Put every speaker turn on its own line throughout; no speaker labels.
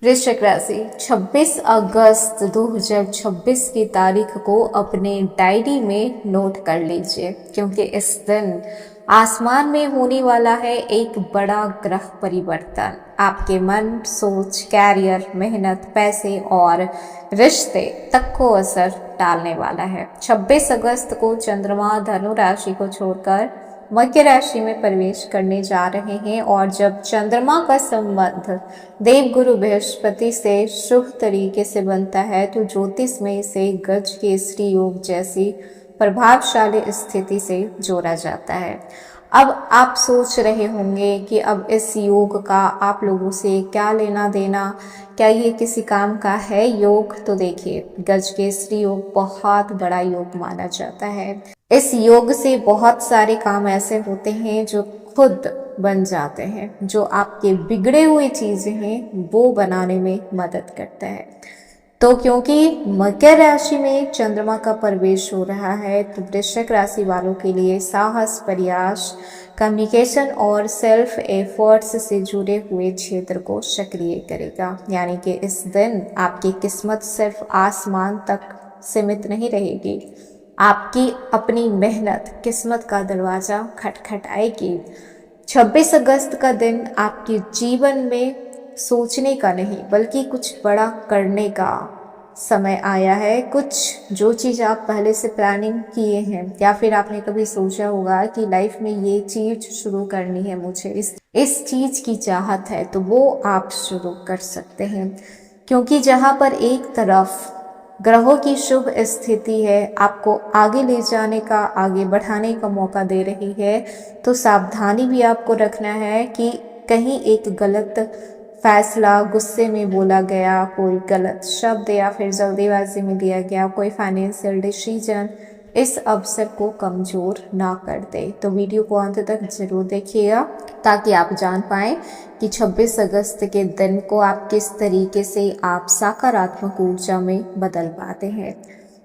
वृश्चिक राशि 26 अगस्त 2026 की तारीख को अपने डायरी में नोट कर लीजिए, क्योंकि इस दिन आसमान में होने वाला है एक बड़ा ग्रह परिवर्तन। आपके मन, सोच, कैरियर, मेहनत, पैसे और रिश्ते तक को असर डालने वाला है। 26 अगस्त को चंद्रमा धनु राशि को छोड़कर मकर राशि में प्रवेश करने जा रहे हैं, और जब चंद्रमा का संबंध देवगुरु बृहस्पति से शुभ तरीके से बनता है तो ज्योतिष में इसे गज केसरी योग जैसी प्रभावशाली स्थिति से जोड़ा जाता है। अब आप सोच रहे होंगे कि अब इस योग का आप लोगों से क्या लेना देना, क्या ये किसी काम का है योग? तो देखिए, गज केसरी योग बहुत बड़ा योग माना जाता है। इस योग से बहुत सारे काम ऐसे होते हैं जो खुद बन जाते हैं, जो आपके बिगड़े हुए चीजें हैं वो बनाने में मदद करता है। तो क्योंकि मकर राशि में चंद्रमा का प्रवेश हो रहा है, तो वृश्चिक राशि वालों के लिए साहस, प्रयास, कम्युनिकेशन और सेल्फ एफर्ट्स से जुड़े हुए क्षेत्र को सक्रिय करेगा। यानी कि इस दिन आपकी किस्मत सिर्फ आसमान तक सीमित नहीं रहेगी, आपकी अपनी मेहनत किस्मत का दरवाजा खटखटाएगी। 26 अगस्त का दिन आपके जीवन में सोचने का नहीं बल्कि कुछ बड़ा करने का समय आया है। कुछ जो चीज़ आप पहले से प्लानिंग किए हैं, या फिर आपने कभी सोचा होगा कि लाइफ में ये चीज़ शुरू करनी है, मुझे इस चीज़ की चाहत है, तो वो आप शुरू कर सकते हैं। क्योंकि जहाँ पर एक तरफ ग्रहों की शुभ स्थिति है, आपको आगे ले जाने का, आगे बढ़ाने का मौका दे रही है, तो सावधानी भी आपको रखना है कि कहीं एक गलत फैसला, गुस्से में बोला गया कोई गलत शब्द, या फिर जल्दीबाजी में लिया गया कोई फाइनेंशियल डिसीजन इस अवसर को कमजोर ना कर दे। तो वीडियो को अंत तक जरूर देखिएगा ताकि आप जान पाएं कि 26 अगस्त के दिन को आप किस तरीके से आप सकारात्मक ऊर्जा में बदल पाते हैं।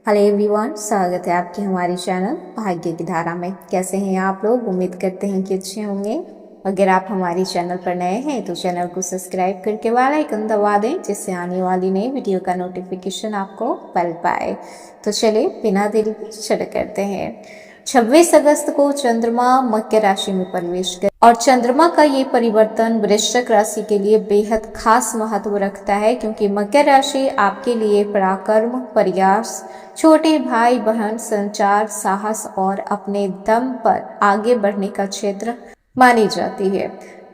हेलो एवरीवन, स्वागत है आपके हमारे चैनल भाग्य की धारा में। कैसे हैं आप लोग? उम्मीद करते हैं कि अच्छे होंगे। अगर आप हमारे चैनल पर नए हैं तो चैनल को सब्सक्राइब करके बेल आइकन दबा दें, जिससे आने वाली नई वीडियो का नोटिफिकेशन आपको मिल पाए। तो चलिए बिना देरी शुरू करते हैं। 26 अगस्त को चंद्रमा मकर राशि में प्रवेश कर, और चंद्रमा का ये परिवर्तन वृश्चिक राशि के लिए बेहद खास महत्व रखता है, क्योंकि मकर राशि आपके लिए पराक्रम, प्रयास, छोटे भाई बहन, संचार, साहस और अपने दम पर आगे बढ़ने का क्षेत्र मानी जाती है।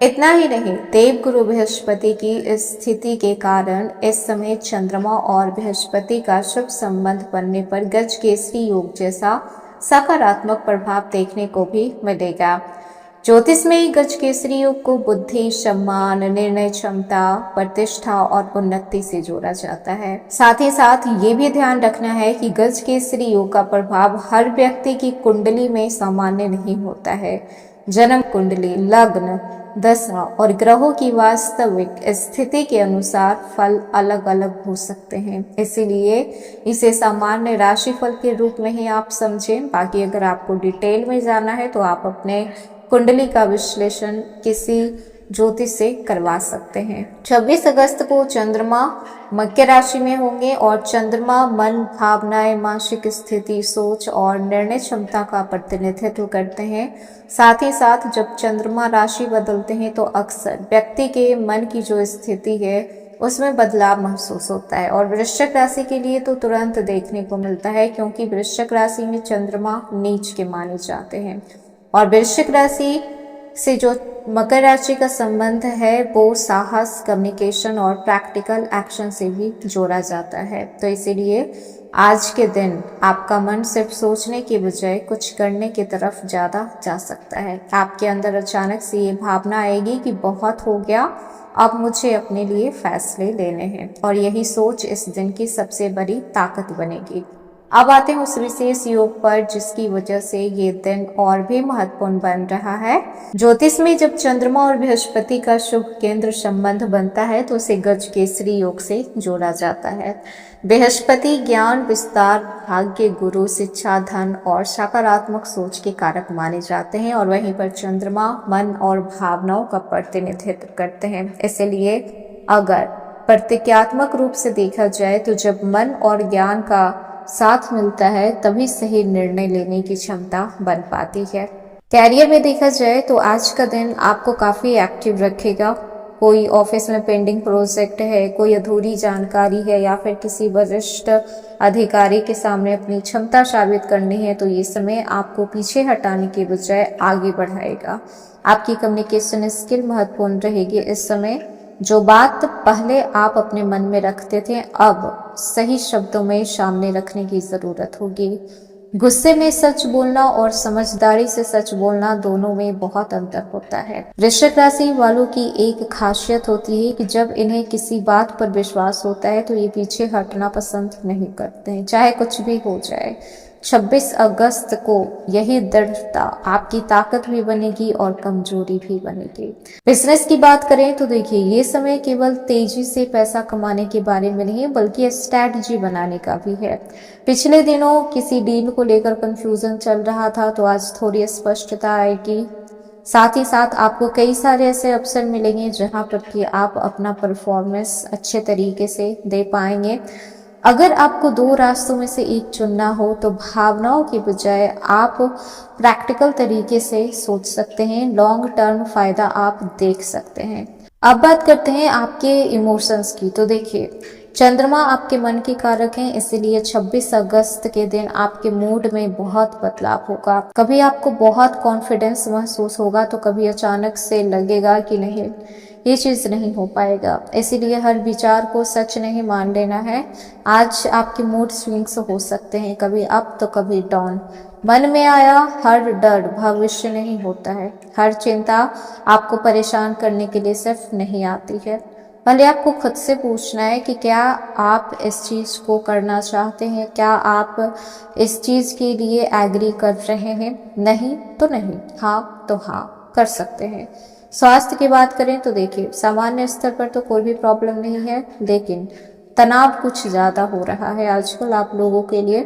इतना ही नहीं, देवगुरु बृहस्पति की स्थिति के कारण इस समय चंद्रमा और बृहस्पति का शुभ संबंध बनने पर गज केसरी योग जैसा सकारात्मक प्रभाव देखने को भी मिलेगा। ज्योतिष में गज केसरी योग को बुद्धि, सम्मान, निर्णय क्षमता, प्रतिष्ठा और उन्नति से जोड़ा जाता है। साथ ही साथ ये भी ध्यान रखना है कि गज केसरी योग का प्रभाव हर व्यक्ति की कुंडली में सामान्य नहीं होता है। जन्म कुंडली, लग्न, दशा और ग्रहों की वास्तविक स्थिति के अनुसार फल अलग अलग हो सकते हैं। इसीलिए इसे सामान्य राशिफल के रूप में ही आप समझें। बाकी अगर आपको डिटेल में जानना है तो आप अपने कुंडली का विश्लेषण किसी ज्योतिष से करवा सकते हैं। 26 अगस्त को चंद्रमा मकर राशि में होंगे, और चंद्रमा मन, भावनाएं, मानसिक स्थिति, सोच और निर्णय क्षमता का प्रतिनिधित्व करते हैं। साथ ही साथ जब चंद्रमा राशि बदलते हैं तो अक्सर व्यक्ति के मन की जो स्थिति है उसमें बदलाव महसूस होता है, और वृश्चिक राशि के लिए तो तुरंत देखने को मिलता है, क्योंकि वृश्चिक राशि में चंद्रमा नीच के माने जाते हैं। और वृश्चिक राशि से जो मकर राशि का संबंध है वो साहस, कम्युनिकेशन और प्रैक्टिकल एक्शन से भी जोड़ा जाता है। तो इसीलिए आज के दिन आपका मन सिर्फ सोचने के बजाय कुछ करने की तरफ ज़्यादा जा सकता है। आपके अंदर अचानक से ये भावना आएगी कि बहुत हो गया, अब मुझे अपने लिए फैसले लेने हैं, और यही सोच इस दिन की सबसे बड़ी ताकत बनेगी। अब आते हैं उस विशेष योग पर जिसकी वजह से ये दिन और भी महत्वपूर्ण बन रहा है। ज्योतिष में जब चंद्रमा और बृहस्पति का शुभ केंद्र संबंध बनता है तो उसे गज केसरी योग से जोड़ा जाता है। बृहस्पति ज्ञान, विस्तार, भाग्य, गुरु, शिक्षा, धन और सकारात्मक सोच के कारक माने जाते हैं, और वहीं पर चंद्रमा मन और भावनाओं का प्रतिनिधित्व करते हैं। इसलिए अगर प्रतीकात्मक रूप से देखा जाए तो जब मन और ज्ञान का साथ मिलता है तभी सही निर्णय लेने की क्षमता बन पाती है। कैरियर में देखा जाए तो आज का दिन आपको काफ़ी एक्टिव रखेगा। कोई ऑफिस में पेंडिंग प्रोजेक्ट है, कोई अधूरी जानकारी है या फिर किसी वरिष्ठ अधिकारी के सामने अपनी क्षमता साबित करनी है तो ये समय आपको पीछे हटाने के बजाय आगे बढ़ाएगा। आपकी कम्युनिकेशन स्किल महत्वपूर्ण रहेगी इस समय। जो बात पहले आप अपने मन में रखते थे अब सही शब्दों में सामने रखने की जरूरत होगी। गुस्से में सच बोलना और समझदारी से सच बोलना दोनों में बहुत अंतर होता है। वृश्चिक राशि वालों की एक खासियत होती है कि जब इन्हें किसी बात पर विश्वास होता है तो ये पीछे हटना पसंद नहीं करते हैं, चाहे कुछ भी हो जाए। 26 अगस्त को यही दृढ़ता आपकी ताकत भी बनेगी और कमजोरी भी बनेगी। बिजनेस की बात करें तो देखिए ये समय केवल तेजी से पैसा कमाने के बारे में नहीं बल्कि स्ट्रैटेजी बनाने का भी है। पिछले दिनों किसी डील को लेकर कंफ्यूजन चल रहा था तो आज थोड़ी स्पष्टता आएगी। साथ ही साथ आपको कई सारे ऐसे अवसर मिलेंगे जहां पर कि आप अपना परफॉर्मेंस अच्छे तरीके से दे पाएंगे। अगर आपको दो रास्तों में से एक चुनना हो तो भावनाओं के बजाय आप प्रैक्टिकल तरीके से सोच सकते हैं, लॉन्ग टर्म फायदा आप देख सकते हैं। अब बात करते हैं आपके इमोशंस की। तो देखिए चंद्रमा आपके मन के कारक हैं, इसीलिए 26 अगस्त के दिन आपके मूड में बहुत बदलाव होगा। कभी आपको बहुत कॉन्फिडेंस महसूस होगा तो कभी अचानक से लगेगा कि नहीं ये चीज नहीं हो पाएगा। इसीलिए हर विचार को सच नहीं मान लेना है। आज आपके मूड स्विंग्स हो सकते हैं, कभी अप तो कभी डाउन। मन में आया हर डर भविष्य नहीं होता है। हर चिंता आपको परेशान करने के लिए सिर्फ नहीं आती है। पहले आपको खुद से पूछना है कि क्या आप इस चीज को करना चाहते हैं, क्या आप इस चीज के लिए एग्री कर रहे हैं। नहीं तो नहीं, हाँ तो हाँ कर सकते हैं। स्वास्थ्य की बात करें तो देखिए सामान्य स्तर पर तो कोई भी प्रॉब्लम नहीं है, लेकिन तनाव कुछ ज़्यादा हो रहा है आजकल आप लोगों के लिए।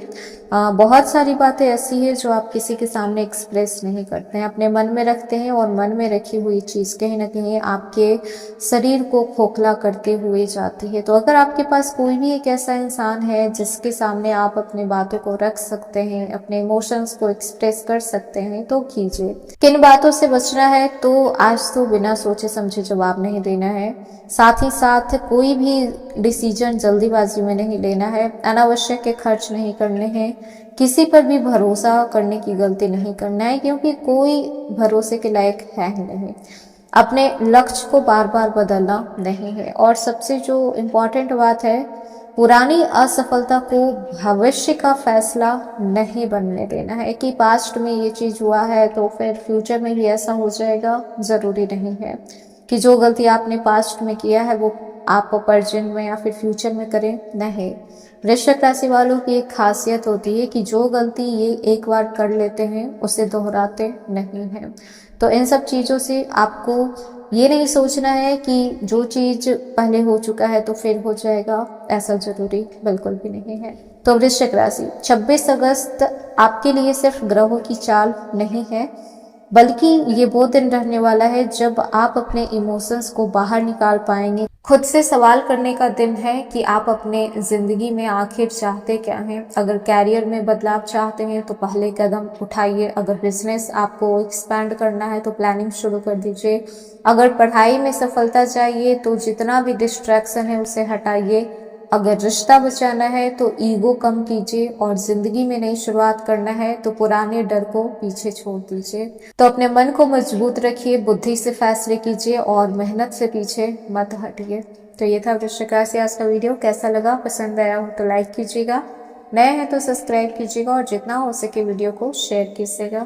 बहुत सारी बातें ऐसी है जो आप किसी के सामने एक्सप्रेस नहीं करते हैं, अपने मन में रखते हैं और मन में रखी हुई चीज़ कहीं ना कहीं आपके शरीर को खोखला करते हुए जाती है। तो अगर आपके पास कोई भी एक ऐसा इंसान है जिसके सामने आप अपनी बातों को रख सकते हैं, अपने इमोशंस को एक्सप्रेस कर सकते हैं तो कीजिए। किन बातों से बचना है तो आज तो बिना सोचे समझे जवाब नहीं देना है। साथ ही साथ कोई भी डिसीजन जल्दीबाजी में नहीं लेना है। अनावश्यक के खर्च नहीं करने हैं। किसी पर भी भरोसा करने की गलती नहीं करना है क्योंकि कोई भरोसे के लायक है ही नहीं। अपने लक्ष्य को बार बार बदलना नहीं है। और सबसे जो इम्पोर्टेंट बात है, पुरानी असफलता को भविष्य का फैसला नहीं बनने देना है कि पास्ट में ये चीज हुआ है तो फिर फ्यूचर में भी ऐसा हो जाएगा। जरूरी नहीं है कि जो गलती आपने पास्ट में किया है वो आप प्रेजेंट में या फिर फ्यूचर में करें। नहीं, वृश्चिक राशि वालों की एक खासियत होती है कि जो गलती ये एक बार कर लेते हैं उसे दोहराते नहीं हैं। तो इन सब चीज़ों से आपको ये नहीं सोचना है कि जो चीज़ पहले हो चुका है तो फिर हो जाएगा, ऐसा जरूरी बिल्कुल भी नहीं है। तो वृश्चिक राशि 26 अगस्त आपके लिए सिर्फ ग्रहों की चाल नहीं है बल्कि ये वो दिन रहने वाला है जब आप अपने इमोशंस को बाहर निकाल पाएंगे। खुद से सवाल करने का दिन है कि आप अपने जिंदगी में आखिर चाहते क्या हैं। अगर कैरियर में बदलाव चाहते हैं तो पहले कदम उठाइए। अगर बिजनेस आपको एक्सपैंड करना है तो प्लानिंग शुरू कर दीजिए। अगर पढ़ाई में सफलता चाहिए तो जितना भी डिस्ट्रैक्शन है उसे हटाइए। अगर रिश्ता बचाना है तो ईगो कम कीजिए और जिंदगी में नई शुरुआत करना है तो पुराने डर को पीछे छोड़ दीजिए। तो अपने मन को मजबूत रखिए, बुद्धि से फैसले कीजिए और मेहनत से पीछे मत हटिए। तो ये था वृश्चिक राशि आज का वीडियो। कैसा लगा, पसंद आया हो तो लाइक कीजिएगा, नए हैं तो सब्सक्राइब कीजिएगा और जितना हो सके वीडियो को शेयर कीजिएगा।